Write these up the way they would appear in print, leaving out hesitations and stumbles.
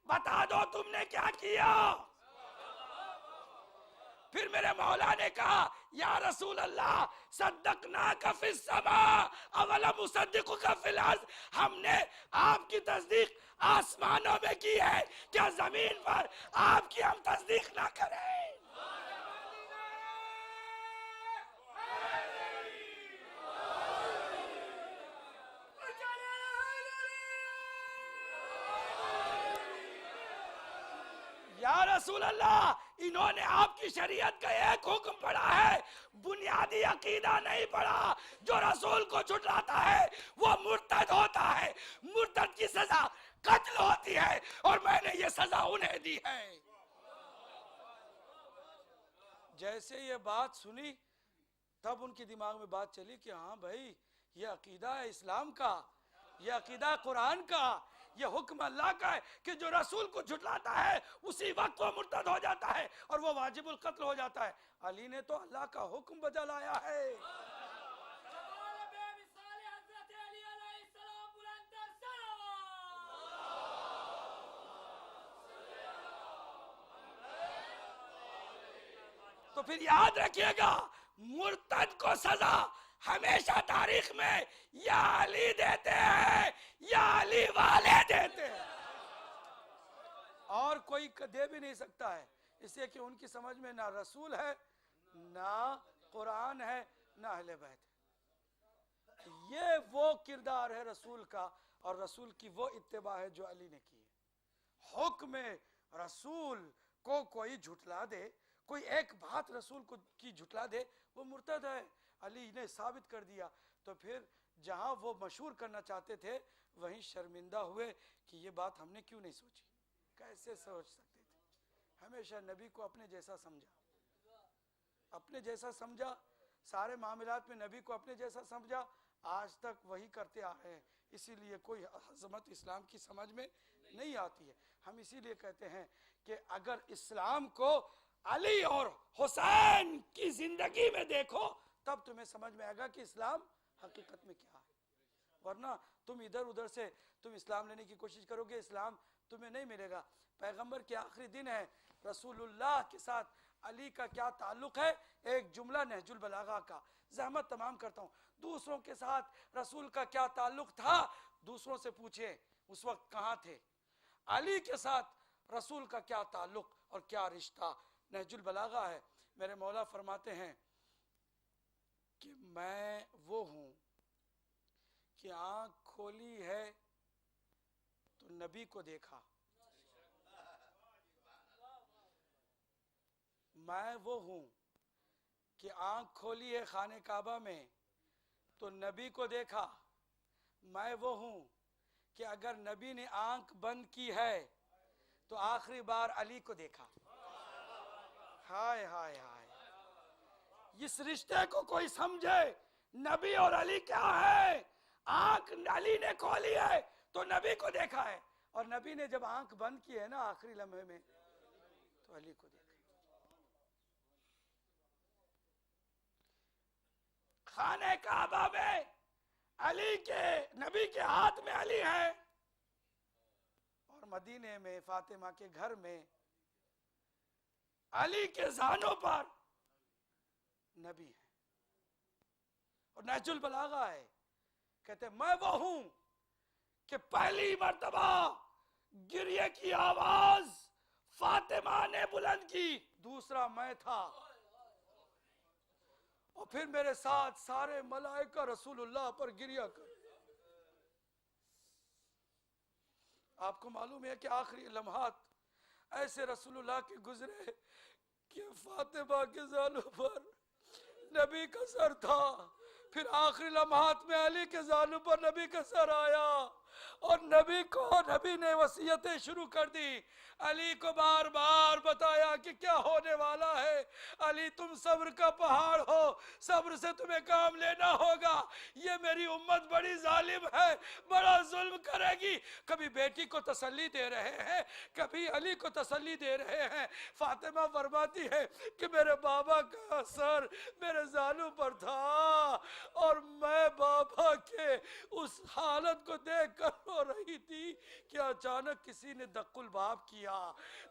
بتا دو تم نے کیا کیا؟ پھر میرے مولا نے کہا یا رسول اللہ صدقناک فی السماء اولم اصدقک فی الارض، ہم نے آپ کی تصدیق آسمانوں میں کی ہے، کیا زمین پر آپ کی ہم تصدیق نہ کریں؟ یا رسول اللہ انہوں نے آپ کی شریعت کا ایک حکم پڑھا ہے، بنیادی عقیدہ نہیں پڑھا۔ جو رسول کو جھٹلاتا ہے وہ مرتد ہوتا ہے، مرتد کی سزا قتل ہوتی ہے، اور میں نے یہ سزا انہیں دی ہے۔ جیسے یہ بات سنی تب ان کے دماغ میں بات چلی کہ ہاں بھائی یہ عقیدہ ہے اسلام کا، یہ عقیدہ قرآن کا، یہ حکم اللہ کا ہے کہ جو رسول کو جھٹلاتا ہے اسی وقت وہ مرتد ہو جاتا ہے اور وہ واجب القتل ہو جاتا ہے۔ علی نے تو اللہ کا حکم بجا لایا ہے۔ تو پھر یاد رکھیے گا مرتد کو سزا ہمیشہ تاریخ میں یا علی دیتے ہیں یا علی والے دیتے ہیں، اور کوئی دے بھی نہیں سکتا ہے، اس لیے کہ ان کی سمجھ میں نہ رسول ہے، نہ قرآن ہے، نہ اہل بیت ہے۔ یہ وہ کردار ہے رسول کا، اور رسول کی وہ اتباع ہے جو علی نے کی ہے۔ حکم رسول کو کوئی جھٹلا دے، کوئی ایک بات رسول کو کی جھٹلا دے، وہ مرتد ہے۔ علی نے ثابت کر دیا، تو پھر جہاں وہ مشہور کرنا چاہتے تھے وہیں شرمندہ ہوئے کہ یہ بات ہم نے کیوں نہیں سوچی۔ کیسے سوچ سکتے تھے؟ ہمیشہ نبی کو اپنے جیسا سمجھا، اپنے جیسا سمجھا، سارے معاملات میں نبی کو اپنے جیسا سمجھا، آج تک وہی کرتے آ رہے ہیں۔ اسی لیے کوئی عظمت اسلام کی سمجھ میں نہیں آتی ہے۔ ہم اسی لیے کہتے ہیں کہ اگر اسلام کو علی اور حسین کی زندگی میں دیکھو تب تمہیں سمجھ میں آئے گا کہ اسلام حقیقت میں کیا ہے، ورنہ تم ادھر ادھر سے تم اسلام لینے کی کوشش کرو گے، اسلام تمہیں نہیں ملے گا۔ پیغمبر کے آخری دن ہے، رسول اللہ کے ساتھ علی کا کیا تعلق ہے؟ ایک جملہ نہج البلاغہ کا، زحمت تمام کرتا ہوں، دوسروں کے ساتھ رسول کا کیا تعلق تھا دوسروں سے پوچھیں، اس وقت کہاں تھے؟ علی کے ساتھ رسول کا کیا تعلق اور کیا رشتہ؟ نہج البلاغہ ہے، میرے مولا فرماتے ہیں کہ میں وہ ہوں کہ آنکھ کھولی ہے تو نبی کو دیکھا، میں وہ ہوں کہ آنکھ کھولی ہے خانہ کعبہ میں تو نبی کو دیکھا، میں وہ ہوں کہ اگر نبی نے آنکھ بند کی ہے تو آخری بار علی کو دیکھا۔ ہائے ہائے ہائے، اس رشتے کو کوئی سمجھے، نبی اور علی کیا ہے؟ آنکھ علی نے کھولی ہے تو نبی کو دیکھا ہے، اور نبی نے جب آنکھ بند کی ہے نا آخری لمحے میں تو علی کو دیکھا۔ خانہ کعبہ میں علی کے، نبی کے ہاتھ میں علی ہے، اور مدینے میں فاطمہ کے گھر میں علی کے زانوں پر نبی ہے۔ اور نہج البلاغہ ہے، کہتے ہیں میں وہ ہوں کہ پہلی مرتبہ گریے کی آواز فاطمہ نے بلند کی، دوسرا میں تھا، اور پھر میرے ساتھ سارے ملائکہ رسول اللہ پر گریا کر۔ آپ کو معلوم ہے کہ آخری لمحات ایسے رسول اللہ کے گزرے کہ فاطمہ کے زانوں پر نبی کا سر تھا، پھر آخری لمحات میں علی کے زانوں پر نبی کا سر آیا، اور نبی نے وصیتیں شروع کر دی، علی کو بار بار بتایا کہ کیا ہونے والا ہے، علی تم صبر کا پہاڑ ہو، صبر سے تمہیں کام لینا ہوگا، یہ میری امت بڑی ظالم ہے، بڑا ظلم کرے گی۔ کبھی بیٹی کو تسلی دے رہے ہیں، کبھی علی کو تسلی دے رہے ہیں۔ فاطمہ فرماتی ہے کہ میرے بابا کا سر میرے زانوں پر تھا، اور میں بابا کے اس حالت کو دیکھ کر رو رہی تھی کہ اچانک کسی نے دق الباب کیا.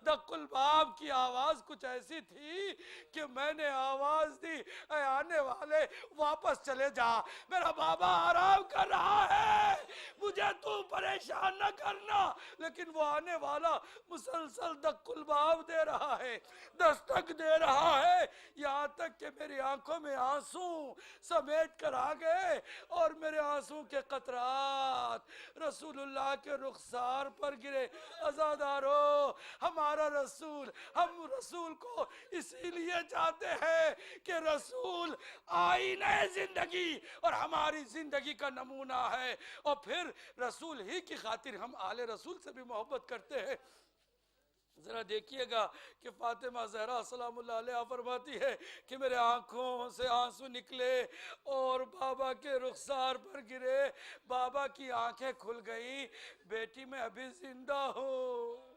دق الباب کی آواز کچھ ایسی تھی کہ میں نے آواز دی, اے آنے والے واپس چلے جا, میرا بابا آرام کر رہا ہے, مجھے تو پریشان نہ کرنا. لیکن وہ آنے والا مسلسل دق الباب دے رہا ہے, دستک دے رہا ہے, یہاں تک کہ میری آنکھوں میں آنسو سمیٹ کر آ گئے اور میرے آنسو کے قطرات رسول اللہ کے رخسار پر گرے. عزادارو, ہمارا رسول, ہم رسول کو اسی لیے چاہتے ہیں کہ رسول آئینہ زندگی اور ہماری زندگی کا نمونہ ہے, اور پھر رسول ہی کی خاطر ہم آل رسول سے بھی محبت کرتے ہیں. ذرا دیکھیے گا کہ فاطمہ زہرا سلام اللہ علیہ فرماتی ہے کہ میرے آنکھوں سے آنسو نکلے اور بابا کے رخسار پر گرے. بابا کی آنکھیں کھل گئی, بیٹی میں ابھی زندہ ہوں,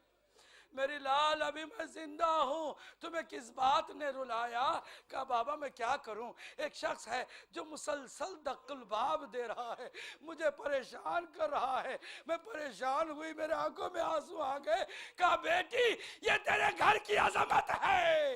میری لال ابھی میں زندہ ہوں, تمہیں کس بات نے رلایا؟ کہا بابا میں کیا کروں, ایک شخص ہے جو مسلسل دق الباب دے رہا ہے, مجھے پریشان کر رہا ہے. میں پریشان ہوئی, میرے آنکھوں میں آنسو آ گئے. کہا بیٹی یہ تیرے گھر کی عظمت ہے,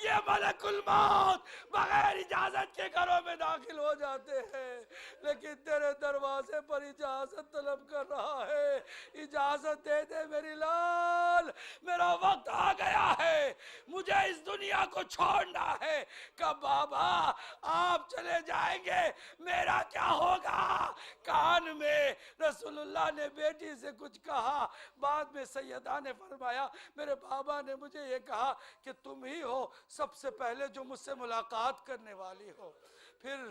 یہ ملک الموت بغیر اجازت کے گھروں میں داخل ہو جاتے ہیں, لیکن تیرے دروازے پر اجازت طلب کر رہا ہے, اجازت دے دے میری لال, میرا وقت آ گیا ہے, مجھے اس دنیا کو چھوڑنا ہے. کہ بابا آپ چلے جائیں گے, میرا کیا ہوگا؟ کان میں رسول اللہ نے بیٹی سے کچھ کہا. بعد میں سیدہ نے فرمایا میرے بابا نے مجھے یہ کہا کہ تم ہی ہو سب سے پہلے جو مجھ سے ملاقات کرنے والی ہو. پھر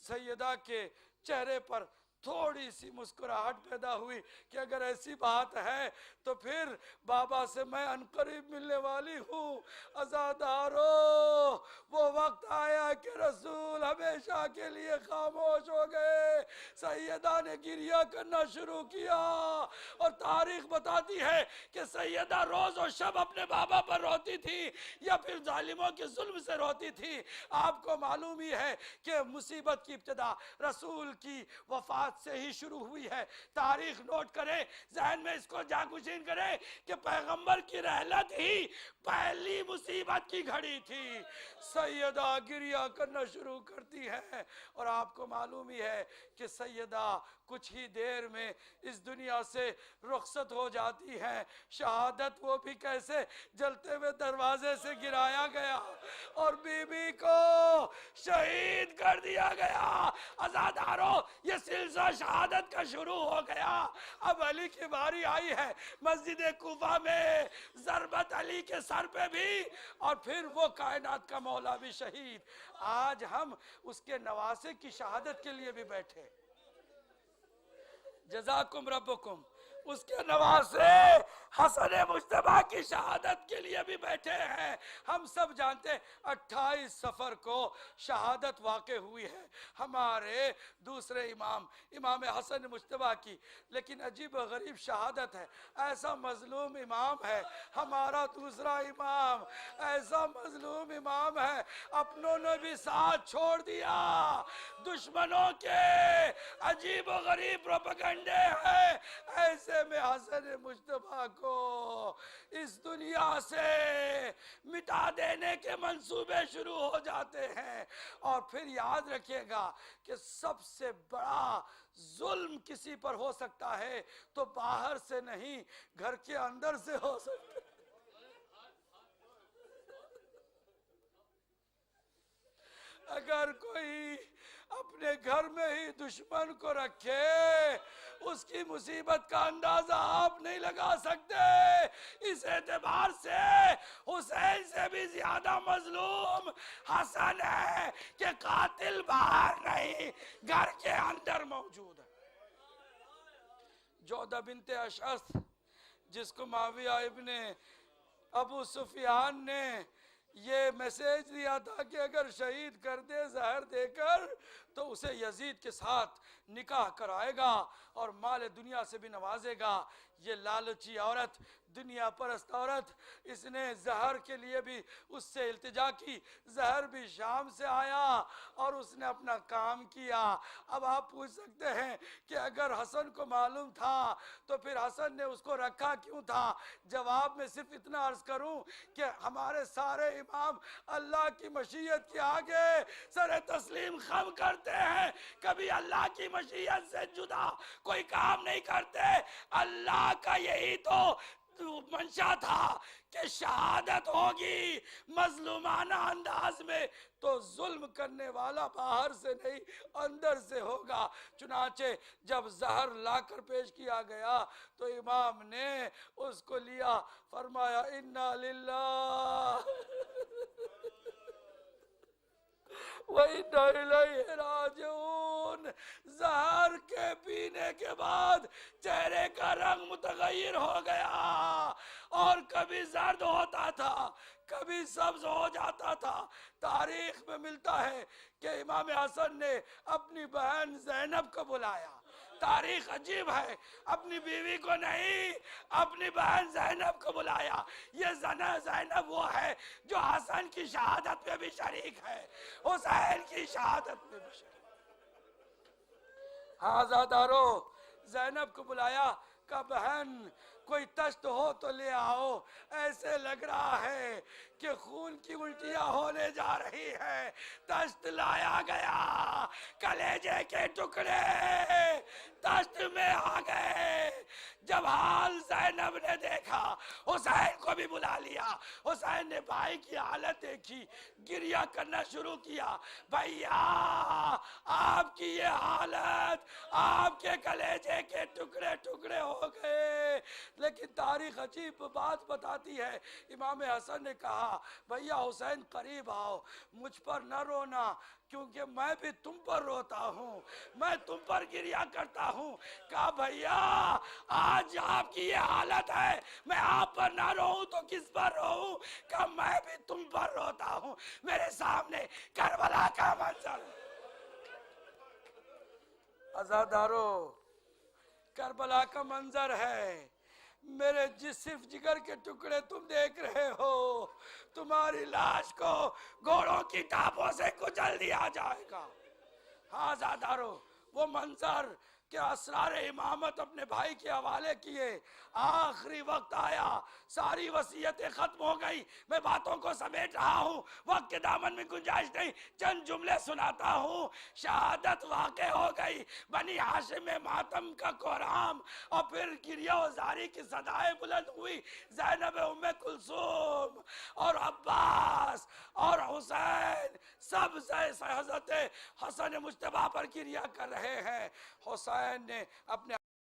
سیدہ کے چہرے پر تھوڑی سی مسکراہٹ پیدا ہوئی کہ اگر ایسی بات ہے تو پھر بابا سے میں عنقریب ملنے والی ہوں. عزادارو, وہ وقت آیا کہ رسول ہمیشہ کے لیے خاموش ہو گئے. سیدہ نے گریہ کرنا شروع کیا, اور تاریخ بتاتی ہے کہ سیدہ روز و شب اپنے بابا پر روتی تھی یا پھر ظالموں کے ظلم سے روتی تھی. آپ کو معلوم ہی ہے کہ مصیبت کی ابتدا رسول کی وفات سے ہی شروع ہوئی ہے. تاریخ نوٹ کریں, ذہن میں اس کو جاگزین کریں کہ پیغمبر کی رحلت ہی پہلی مصیبت کی گھڑی تھی. سیدہ گریہ کرنا شروع کرتی ہے, اور آپ کو معلوم ہی ہے کہ سیدہ کچھ ہی دیر میں اس دنیا سے رخصت ہو جاتی ہیں. شہادت وہ بھی کیسے, جلتے ہوئے دروازے سے گرایا گیا اور بی بی کو شہید کر دیا گیا. عزادارو, یہ سلسلہ شہادت کا شروع ہو گیا. اب علی کی باری آئی ہے. مسجد کوفہ میں ضربت علی کے سر پہ بھی, اور پھر وہ کائنات کا مولا بھی شہید. آج ہم اس کے نواسے کی شہادت کے لیے بھی بیٹھے. جزاکم ربکم. اس کے نواسے حسن مجتبیٰ کی شہادت کے لیے بھی بیٹھے ہیں. ہم سب جانتے ہیں 28 سفر کو شہادت واقع ہوئی ہے ہمارے دوسرے امام حسن مجتبیٰ کی. لیکن عجیب و غریب شہادت ہے, ایسا مظلوم امام ہے ہمارا دوسرا امام, ایسا مظلوم امام ہے, اپنوں نے بھی ساتھ چھوڑ دیا, دشمنوں کے عجیب و غریب پروپیگنڈے ہیں. ایسے میں حسن مجتبیٰ کو اس دنیا سے مٹا دینے کے منصوبے شروع ہو جاتے ہیں. اور پھر یاد رکھیے گا کہ سب سے بڑا ظلم کسی پر ہو سکتا ہے تو باہر سے نہیں, گھر کے اندر سے ہو سکتا ہے. اگر کوئی اپنے گھر میں ہی دشمن کو رکھے, اس کی مصیبت کا اندازہ آپ نہیں لگا سکتے. اس اعتبار سے حسین سے بھی زیادہ مظلوم حسن ہے کہ قاتل باہر نہیں, گھر کے اندر موجود ہے. جودہ بنت اشعث, جس کو معاویہ ابن ابو سفیان نے یہ میسیج دیا تھا کہ اگر شہید کر دے زہر دے کر تو اسے یزید کے ساتھ نکاح کرائے گا اور مال دنیا سے بھی نوازے گا۔ یہ لالچی عورت، دنیا پرست عورت، اس نے زہر کے لیے بھی اس سے التجا کی، زہر بھی شام سے آیا اور اس نے اپنا کام کیا۔ اب آپ پوچھ سکتے ہیں کہ اگر حسن کو معلوم تھا تو پھر حسن نے اس کو رکھا کیوں تھا؟ جواب میں صرف اتنا عرض کروں کہ ہمارے سارے امام اللہ کی مشیت کے آگے سر تسلیم خم کرتے ہیں، کبھی اللہ کی مشیت سے جدا کوئی کام نہیں کرتے۔ اللہ کا یہی تو منشا تھا کہ شہادت ہوگی مظلومانہ انداز میں تو ظلم کرنے والا باہر سے نہیں اندر سے ہوگا۔ چنانچہ جب زہر لا کر پیش کیا گیا تو امام نے اس کو لیا، فرمایا اِنَّا لِلَّهِ وَإِنَّا إِلَيْهِ رَاجِعُونَ۔ زہر کے پینے کے بعد چہرے کا رنگ متغیر ہو گیا اور کبھی زرد ہوتا تھا، کبھی سبز ہو جاتا تھا۔ تاریخ میں ملتا ہے کہ امام حسن نے اپنی بہن زینب کو بلایا۔ تاریخ عجیب ہے، اپنی بیوی کو نہیں، اپنی بہن زینب کو بلایا۔ یہ زینب وہ ہے جو حسن کی شہادت میں بھی شریک ہے، حسین کی شہادت میں بھی شریک ہے۔ ہاں عزادارو، زینب کو بلایا، کہا بہن کوئی تشت ہو تو لے آؤ، ایسے لگ رہا ہے کہ خون کی الٹیاں ہونے جا رہی ہے۔ تشت لایا گیا، کلیجے کے ٹکڑے تشت میں آ گئے۔ جب حال زینب نے دیکھا، حسین کو بھی بلا لیا۔ حسین نے بھائی کی حالت دیکھی، گریہ کرنا شروع کیا، بھائیا آپ کی یہ حالت، آپ کے کلیجے کے ٹکڑے ٹکڑے ہو گئے۔ لیکن تاریخ عجیب بات بتاتی ہے، امام حسن نے کہا بھیا حسین قریب آؤ، مجھ پر نہ رونا کیونکہ میں بھی تم پر روتا ہوں، میں تم پر گریہ کرتا ہوں۔ کہا بھیا آج آپ کی یہ حالت ہے، میں آپ پر نہ روؤں تو کس پر روؤں؟ کہا میں بھی تم پر روتا ہوں۔ میرے سامنے کربلا کا منظر، عزادارو کربلا کا منظر ہے۔ میرے جسم جگر کے ٹکڑے تم دیکھ رہے ہو، تمہاری لاش کو گھوڑوں کی ٹاپوں سے کچل دیا جائے گا۔ ہاں عزادارو، وہ منظر کہ اسرار امامت اپنے بھائی کے حوالے کیے، آخری وقت آیا، ساری وصیتیں ختم ہو گئی۔ میں باتوں کو سمیٹ رہا ہوں، وقت کے دامن میں گنجائش نہیں، چند جملے سناتا ہوں۔ شہادت واقع ہو گئی، بنی ہاشم میں ماتم کا کوہرام اور پھر گریہ و زاری کی صدائیں بلند ہوئی۔ زینب ام کلثوم اور عباس اور حسین سب حضرت حسن مجتبیٰ پر گریہ کر رہے ہیں۔ حسین نے اپنے